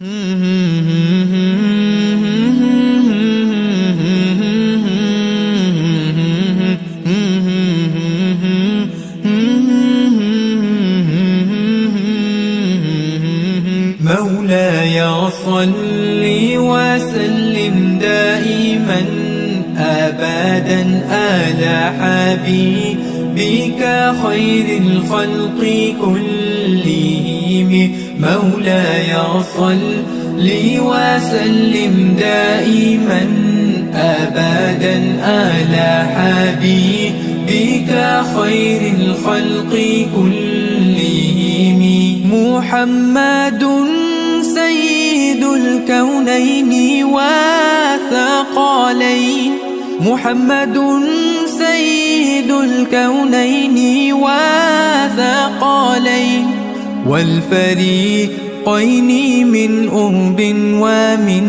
مولاي صل وسلم دائما أبدا على حبيبك خير الخلق كلهم. مولاي صل وسلم دائما أبدا على حبيبك خير الخلق كلهم. محمد سيد الكونين والثقلين. محمد سيد الكونين والثقلين والفريقين من أرب ومن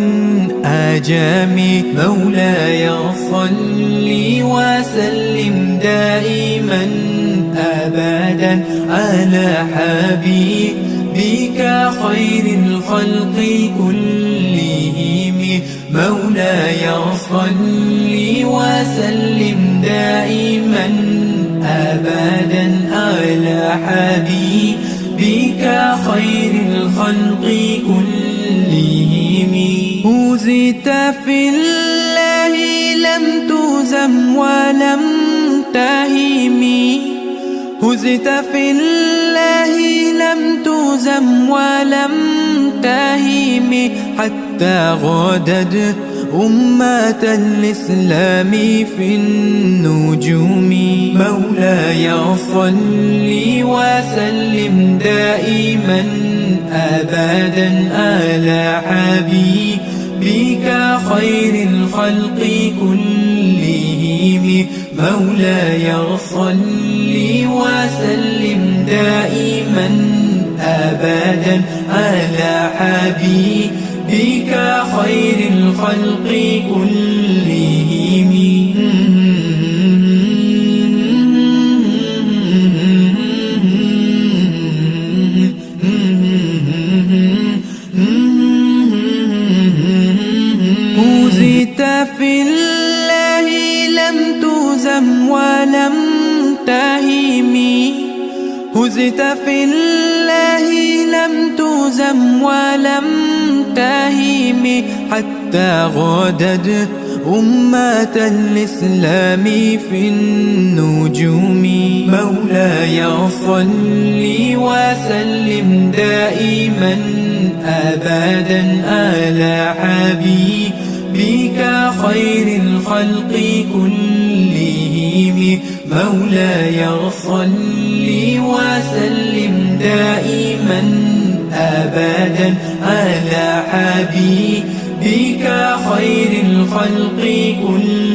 آجام. مولاي صل وسلم دائما أبدا على حبيبك خير الخلق كلهم. مولاي صل وسلم دائما أبدا على حبيبك خير الخلق كلهم. هزت في الله لم تهزم ولم تهم. هزت في الله لم تهزم ولم تهم حتى غادت أمة الإسلام في النجوم. مولاي صل وسلم دائما أبدا على حبيبك خير الخلق كلهم. مولاي صل وسلم دائما أبدا على حبيبك خير الخلق كلهم. هزت في الله لم تهزم ولم تهم. هزت في الله لم تهزم ولم تهم حتى غادت أمة الإسلام في النجوم. مولاي صل وسلم دائما أبدا على حبيبك خير الخلق كلهم. مولاي صل وسلم دائما أبدا على حبيبك خير الخلق كلهم.